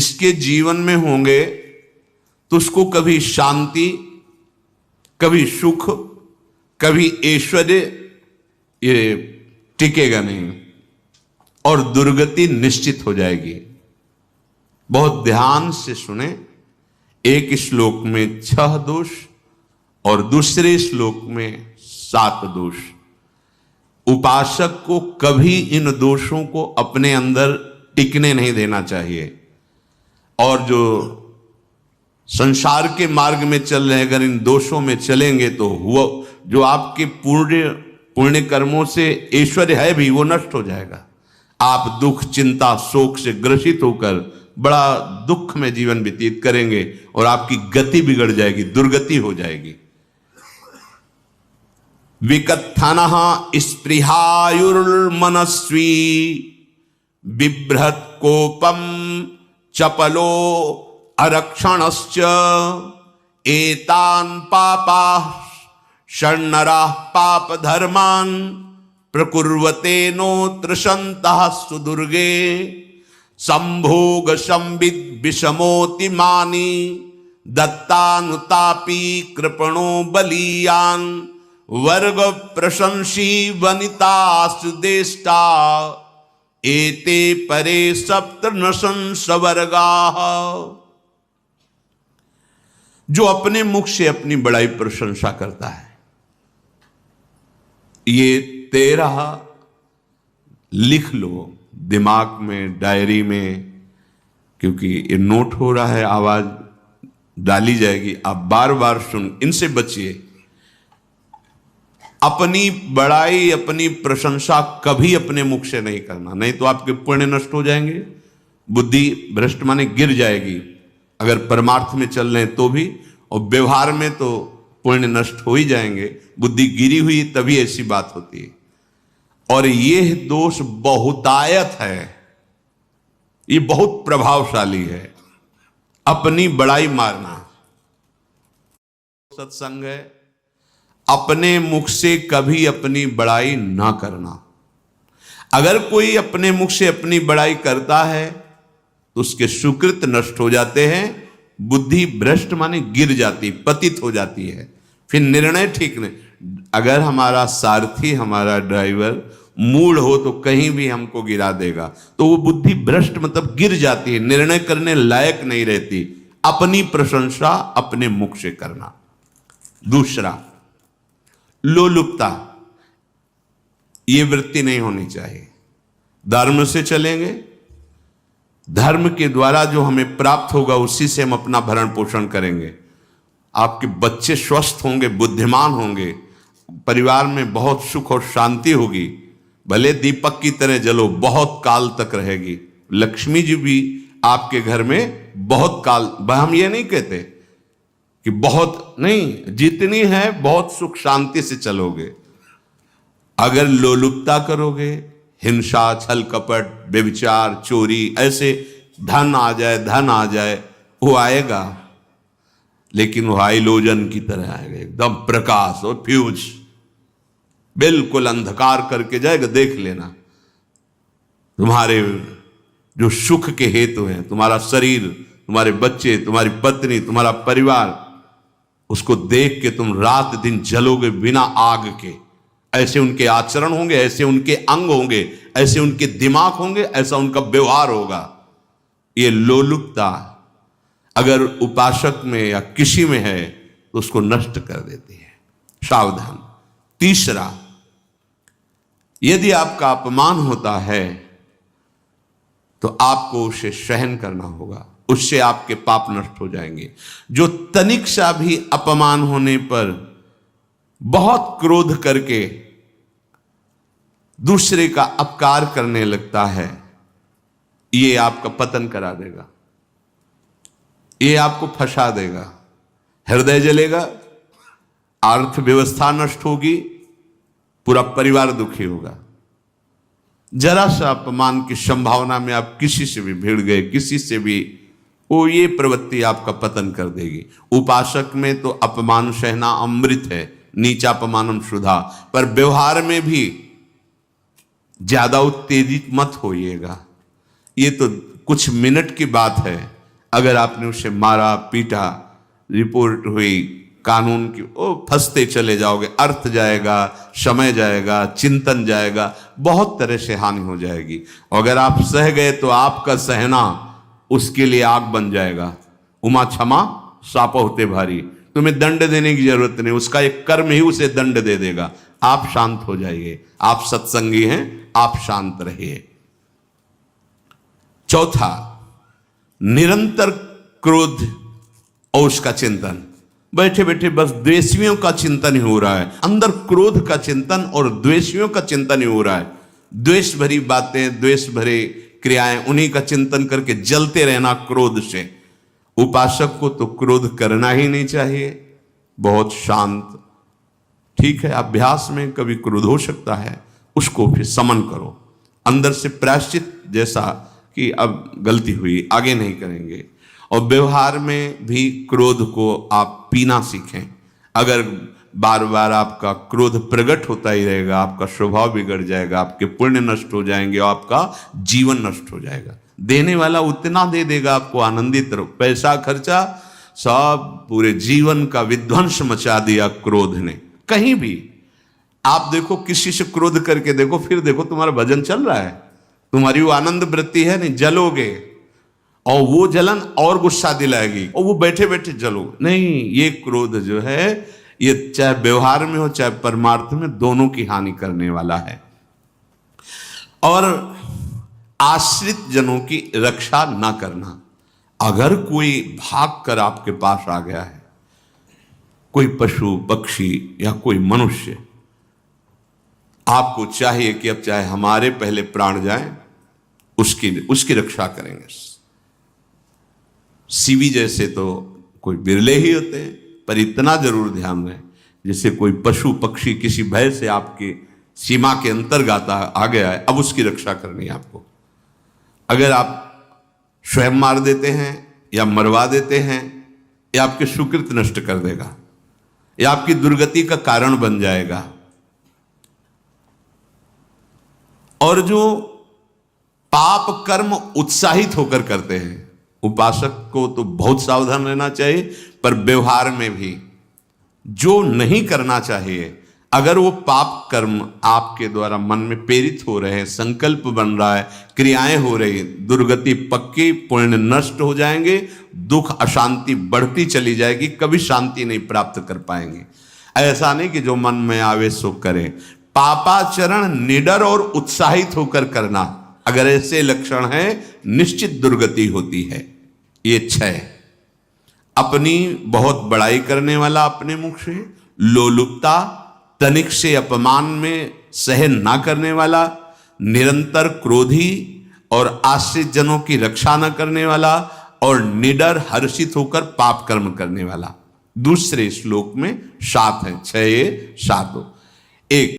इसके जीवन में होंगे तो उसको कभी शांति, कभी सुख, कभी ऐश्वर्य ये टिकेगा नहीं और दुर्गति निश्चित हो जाएगी। बहुत ध्यान से सुने, एक श्लोक में 6 दोष और दूसरे श्लोक में 7 दोष। उपासक को कभी इन दोषों को अपने अंदर टिकने नहीं देना चाहिए। और जो संसार के मार्ग में चल रहे हैं, अगर इन दोषों में चलेंगे तो वो जो आपके पुण्य कर्मों से ऐश्वर्य है भी वो नष्ट हो जाएगा। आप दुख, चिंता, शोक से ग्रसित होकर बड़ा दुख में जीवन व्यतीत करेंगे और आपकी गति बिगड़ जाएगी, दुर्गति हो जाएगी। विकत्थनः स्पृहायुर्मनस्वी बिभ्रत कोपम चपलो अरक्षणश्च एतान् पापाः षण्णराः पाप धर्मान् प्रकुर्वते नोत्र सन्तः सुदुर्गे संभोग संविद विषमोति मानी दत्तानुतापी कृपणो बलीयान वर्ग प्रशंसी वनितास्तु देष्टा एते परे सप्त नशंस वर्गाः। जो अपने मुख से अपनी बड़ाई प्रशंसा करता है, ये 13 लिख लो दिमाग में, डायरी में, क्योंकि ये नोट हो रहा है, आवाज डाली जाएगी, आप बार बार सुन, इनसे बचिए। अपनी बड़ाई, अपनी प्रशंसा कभी अपने मुख से नहीं करना, नहीं तो आपके पुण्य नष्ट हो जाएंगे, बुद्धि भ्रष्ट माने गिर जाएगी। अगर परमार्थ में चल रहे हैं तो भी, और व्यवहार में तो पुण्य नष्ट हो ही जाएंगे। बुद्धि गिरी हुई तभी ऐसी बात होती है। और यह दोष बहुतायत है, ये बहुत प्रभावशाली है, अपनी बड़ाई मारना। सत्संग है, अपने मुख से कभी अपनी बड़ाई ना करना। अगर कोई अपने मुख से अपनी बड़ाई करता है तो उसके सुकृत नष्ट हो जाते हैं, बुद्धि भ्रष्ट माने गिर जाती, पतित हो जाती है, फिर निर्णय ठीक नहीं। अगर हमारा सारथी, हमारा ड्राइवर मूढ़ हो तो कहीं भी हमको गिरा देगा, तो वो बुद्धि भ्रष्ट मतलब गिर जाती है, निर्णय करने लायक नहीं रहती। अपनी प्रशंसा अपने मुख से करना। दूसरा, लोलुपता, ये वृत्ति नहीं होनी चाहिए। धर्म से चलेंगे, धर्म के द्वारा जो हमें प्राप्त होगा उसी से हम अपना भरण पोषण करेंगे। आपके बच्चे स्वस्थ होंगे, बुद्धिमान होंगे, परिवार में बहुत सुख और शांति होगी। भले दीपक की तरह जलो, बहुत काल तक रहेगी। लक्ष्मी जी भी आपके घर में बहुत काल, हम ये नहीं कहते कि बहुत नहीं, जितनी है बहुत सुख शांति से चलोगे। अगर लोलुपता करोगे, हिंसा, छल कपट, व्यभिचार, चोरी, ऐसे धन आ जाए, वो आएगा, लेकिन वो हाइलोजन की तरह आएगा, एकदम प्रकाश और फ्यूज, बिल्कुल अंधकार करके जाएगा। देख लेना, तुम्हारे जो सुख के हेतु हैं, तुम्हारा शरीर, तुम्हारे बच्चे, तुम्हारी पत्नी, तुम्हारा परिवार, उसको देख के तुम रात दिन जलोगे बिना आग के। ऐसे उनके आचरण होंगे, ऐसे उनके अंग होंगे, ऐसे उनके दिमाग होंगे, ऐसा उनका व्यवहार होगा। ये लोलुपता अगर उपासक में या किसी में है तो उसको नष्ट कर देती है। सावधान। तीसरा, यदि आपका अपमान होता है तो आपको उसे सहन करना होगा, उससे आपके पाप नष्ट हो जाएंगे। जो तनिक सा भी अपमान होने पर बहुत क्रोध करके दूसरे का अपकार करने लगता है, ये आपका पतन करा देगा, ये आपको फंसा देगा, हृदय जलेगा, अर्थव्यवस्था नष्ट होगी, पूरा परिवार दुखी होगा। जरा सा अपमान की संभावना में आप किसी से भी भिड़ गए, किसी से भी, वो ये प्रवृत्ति आपका पतन कर देगी। उपासक में तो अपमान सहना अमृत है, नीचापमानम सुधा, पर व्यवहार में भी ज्यादा उत्तेजित मत होइएगा। ये तो कुछ मिनट की बात है, अगर आपने उसे मारा पीटा, रिपोर्ट हुई कानून की, ओ फंसते चले जाओगे, अर्थ जाएगा, समय जाएगा, चिंतन जाएगा, बहुत तरह से हानि हो जाएगी। अगर आप सह गए तो आपका सहना उसके लिए आग बन जाएगा। उमा क्षमा साप होते भारी, तुम्हें दंड देने की जरूरत नहीं, उसका एक कर्म ही उसे दंड दे देगा। आप शांत हो जाइए, आप सत्संगी हैं, आप शांत रहिए। चौथा, निरंतर क्रोध और उसका चिंतन। बैठे बैठे बस द्वेषियों का चिंतन ही हो रहा है, अंदर क्रोध का चिंतन और द्वेषियों का चिंतन ही हो रहा है। द्वेष भरी बातें, द्वेष भरे क्रियाएं, उन्हीं का चिंतन करके जलते रहना क्रोध से। उपासक को तो क्रोध करना ही नहीं चाहिए, बहुत शांत। ठीक है, अभ्यास में कभी क्रोध हो सकता है, उसको फिर समन करो, अंदर से प्रायश्चित जैसा कि अब गलती हुई, आगे नहीं करेंगे। और व्यवहार में भी क्रोध को आप पीना सीखें। अगर बार बार आपका क्रोध प्रकट होता ही रहेगा, आपका स्वभाव बिगड़ जाएगा, आपके पुण्य नष्ट हो जाएंगे और आपका जीवन नष्ट हो जाएगा। देने वाला उतना दे देगा आपको, आनंदित रहो। पैसा खर्चा, सब पूरे जीवन का विध्वंस मचा दिया क्रोध ने। कहीं भी आप देखो, किसी से क्रोध करके देखो, फिर देखो तुम्हारा भजन चल रहा है, तुम्हारी वो आनंद वृत्ति है नहीं, जलोगे और वो जलन और गुस्सा दिलाएगी और वो बैठे बैठे जलो नहीं। ये क्रोध जो है, ये चाहे व्यवहार में हो चाहे परमार्थ में, दोनों की हानि करने वाला है। और आश्रित जनों की रक्षा ना करना। अगर कोई भाग कर आपके पास आ गया है, कोई पशु पक्षी या कोई मनुष्य, आपको चाहिए कि अब चाहे हमारे पहले प्राण जाएं, उसकी रक्षा करेंगे। सीवी जैसे तो कोई बिरले ही होते हैं, पर इतना जरूर ध्यान रहे, जैसे कोई पशु पक्षी किसी भय से आपके सीमा के अंतर्गत आ गया है, अब उसकी रक्षा करनी है आपको। अगर आप स्वयं मार देते हैं या मरवा देते हैं, या आपके सुकृत नष्ट कर देगा, या आपकी दुर्गति का कारण बन जाएगा। और जो पाप कर्म उत्साहित होकर करते हैं, उपासक को तो बहुत सावधान रहना चाहिए, पर व्यवहार में भी जो नहीं करना चाहिए, अगर वो पाप कर्म आपके द्वारा मन में प्रेरित हो रहे हैं, संकल्प बन रहा है, क्रियाएं हो रही, दुर्गति पक्की, पुण्य नष्ट हो जाएंगे, दुख अशांति बढ़ती चली जाएगी, कभी शांति नहीं प्राप्त कर पाएंगे। ऐसा नहीं कि जो मन में आवे सो करें। पापाचरण निडर और उत्साहित होकर करना, अगर ऐसे लक्षण है, निश्चित दुर्गति होती है। ये 6, अपनी बहुत बड़ाई करने वाला अपने मुख से, लोलुपता, तनिक से अपमान में सहन ना करने वाला, निरंतर क्रोधी और आश्रित जनों की रक्षा न करने वाला, और निडर हर्षित होकर पाप कर्म करने वाला। दूसरे श्लोक में 7 है, 6 ये 7 हो। एक